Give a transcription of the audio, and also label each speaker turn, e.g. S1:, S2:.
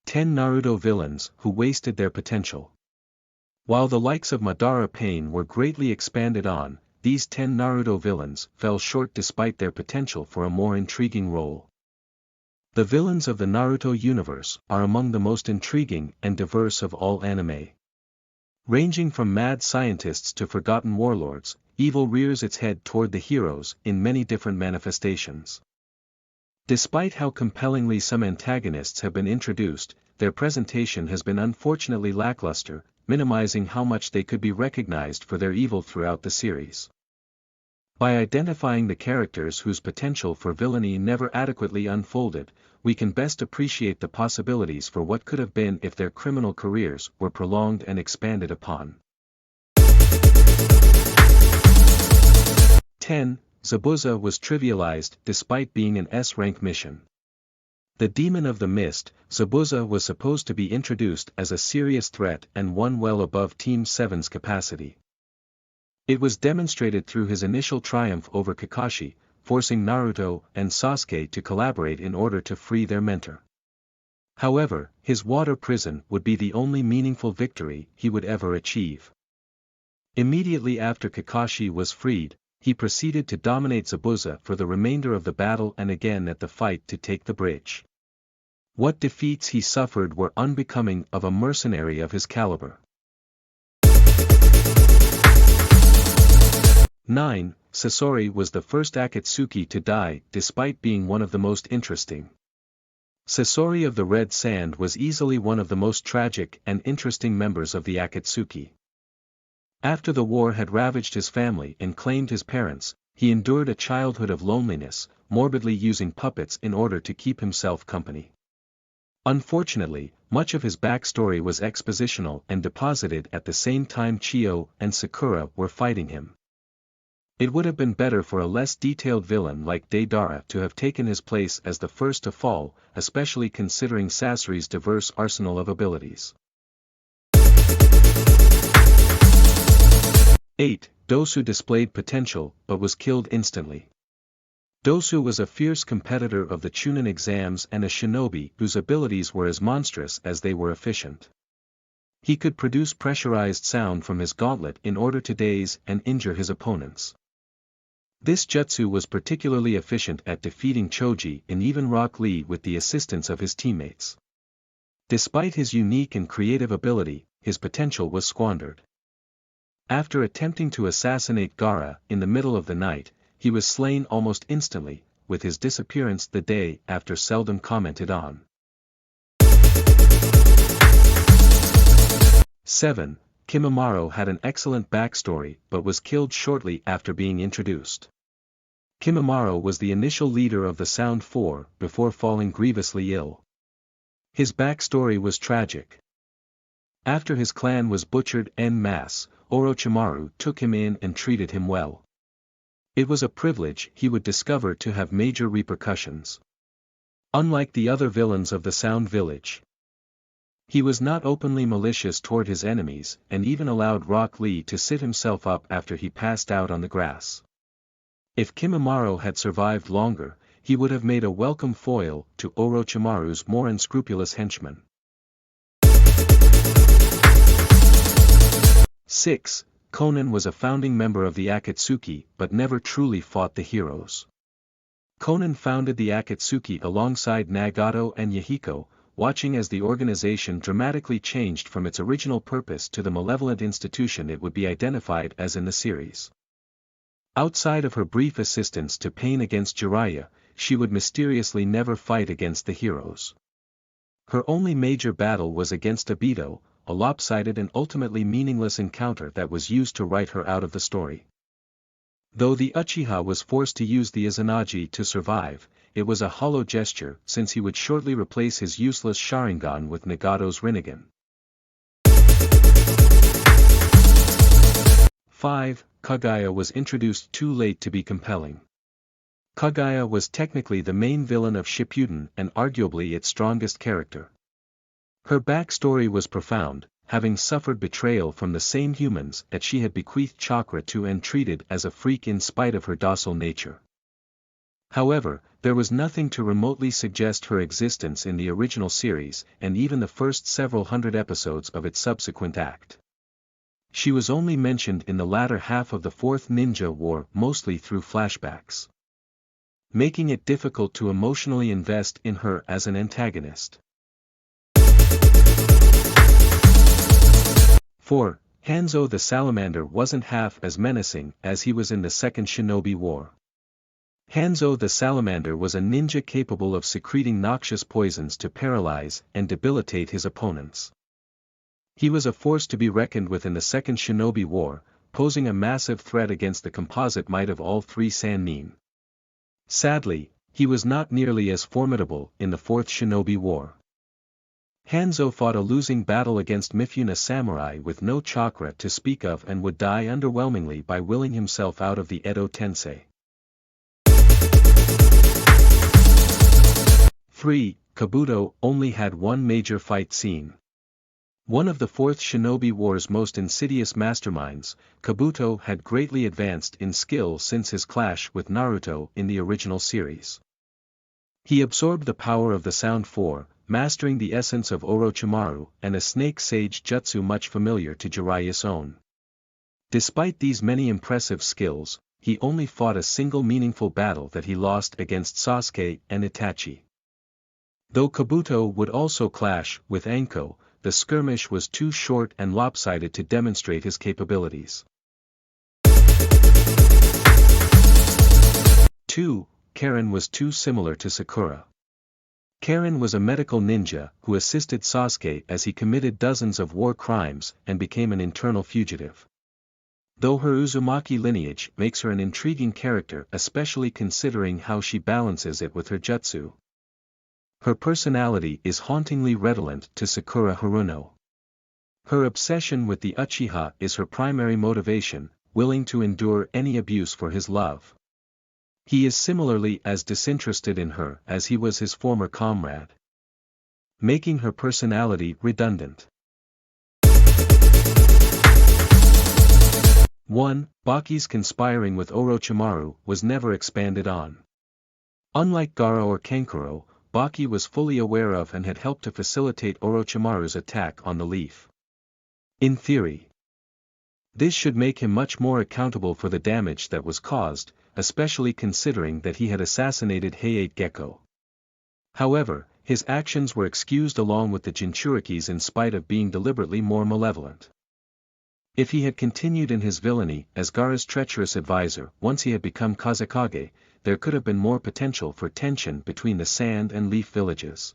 S1: 10 Naruto villains who wasted their potential. While the likes of Madara Pain were greatly expanded on, these 10 Naruto villains fell short despite their potential for a more intriguing role. The villains of the Naruto universe are among the most intriguing and diverse of all anime. Ranging from mad scientists to forgotten warlords, evil rears its head toward the heroes in many different manifestations. Despite how compellingly some antagonists have been introduced, their presentation has been unfortunately lackluster, minimizing how much they could be recognized for their evil throughout the series. By identifying the characters whose potential for villainy never adequately unfolded, we can best appreciate the possibilities for what could have been if their criminal careers were prolonged and expanded upon. 10. Zabuza was trivialized despite being an S-rank mission. The Demon of the Mist, Zabuza was supposed to be introduced as a serious threat and one well above Team 7's capacity. It was demonstrated through his initial triumph over Kakashi, forcing Naruto and Sasuke to collaborate in order to free their mentor. However, his water prison would be the only meaningful victory he would ever achieve. Immediately after Kakashi was freed, he proceeded to dominate Zabuza for the remainder of the battle and again at the fight to take the bridge. What defeats he suffered were unbecoming of a mercenary of his caliber. 9. Sasori was the first Akatsuki to die despite being one of the most interesting. Sasori of the Red Sand was easily one of the most tragic and interesting members of the Akatsuki. After the war had ravaged his family and claimed his parents, he endured a childhood of loneliness, morbidly using puppets in order to keep himself company. Unfortunately, much of his backstory was expositional and deposited at the same time Chio and Sakura were fighting him. It would have been better for a less detailed villain like Deidara to have taken his place as the first to fall, especially considering Sasori's diverse arsenal of abilities. 8. Dosu displayed potential but was killed instantly. Dosu was a fierce competitor of the Chunin exams and a shinobi whose abilities were as monstrous as they were efficient. He could produce pressurized sound from his gauntlet in order to daze and injure his opponents. This jutsu was particularly efficient at defeating Choji and even Rock Lee with the assistance of his teammates. Despite his unique and creative ability, his potential was squandered. After attempting to assassinate Gaara in the middle of the night, he was slain almost instantly, with his disappearance the day after seldom commented on. 7. Kimimaro had an excellent backstory but was killed shortly after being introduced. Kimimaro was the initial leader of the Sound Four before falling grievously ill. His backstory was tragic. After his clan was butchered en masse, Orochimaru took him in and treated him well. It was a privilege he would discover to have major repercussions. Unlike the other villains of the Sound Village, he was not openly malicious toward his enemies and even allowed Rock Lee to sit himself up after he passed out on the grass. If Kimimaro had survived longer, he would have made a welcome foil to Orochimaru's more unscrupulous henchmen. 6. Konan was a founding member of the Akatsuki but never truly fought the heroes. Konan founded the Akatsuki alongside Nagato and Yahiko, watching as the organization dramatically changed from its original purpose to the malevolent institution it would be identified as in the series. Outside of her brief assistance to Pain against Jiraiya, she would mysteriously never fight against the heroes. Her only major battle was against Obito, a lopsided and ultimately meaningless encounter that was used to write her out of the story. Though the Uchiha was forced to use the Izanagi to survive, it was a hollow gesture since he would shortly replace his useless Sharingan with Nagato's Rinnegan. 5. Kaguya was introduced too late to be compelling. Kaguya was technically the main villain of Shippuden and arguably its strongest character. Her backstory was profound, having suffered betrayal from the same humans that she had bequeathed chakra to and treated as a freak in spite of her docile nature. However, there was nothing to remotely suggest her existence in the original series and even the first several hundred episodes of its subsequent act. She was only mentioned in the latter half of the Fourth Ninja War, mostly through flashbacks, making it difficult to emotionally invest in her as an antagonist. 4. Hanzo the Salamander wasn't half as menacing as he was in the Second Shinobi War. Hanzo the Salamander was a ninja capable of secreting noxious poisons to paralyze and debilitate his opponents. He was a force to be reckoned with in the Second Shinobi War, posing a massive threat against the composite might of all three Sannin. Sadly, he was not nearly as formidable in the Fourth Shinobi War. Hanzo fought a losing battle against Mifune samurai with no chakra to speak of and would die underwhelmingly by willing himself out of the Edo Tensei. 3. Kabuto only had one major fight scene. One of the Fourth Shinobi War's most insidious masterminds, Kabuto had greatly advanced in skill since his clash with Naruto in the original series. He absorbed the power of the Sound Four, mastering the essence of Orochimaru and a snake sage jutsu much familiar to Jiraiya's own. Despite these many impressive skills, he only fought a single meaningful battle that he lost against Sasuke and Itachi. Though Kabuto would also clash with Anko, the skirmish was too short and lopsided to demonstrate his capabilities. 2. Karen was too similar to Sakura. Karen was a medical ninja who assisted Sasuke as he committed dozens of war crimes and became an internal fugitive. Though her Uzumaki lineage makes her an intriguing character, especially considering how she balances it with her jutsu. Her personality is hauntingly redolent to Sakura Haruno. Her obsession with the Uchiha is her primary motivation, willing to endure any abuse for his love. He is similarly as disinterested in her as he was his former comrade, making her personality redundant. 1. Baki's conspiring with Orochimaru was never expanded on. Unlike Gaara or Kankuro, Baki was fully aware of and had helped to facilitate Orochimaru's attack on the leaf. In theory, this should make him much more accountable for the damage that was caused, especially considering that he had assassinated Hayate Gecko. However, his actions were excused along with the Jinchurikis in spite of being deliberately more malevolent. If he had continued in his villainy as Gaara's treacherous advisor once he had become Kazekage, there could have been more potential for tension between the Sand and Leaf villages.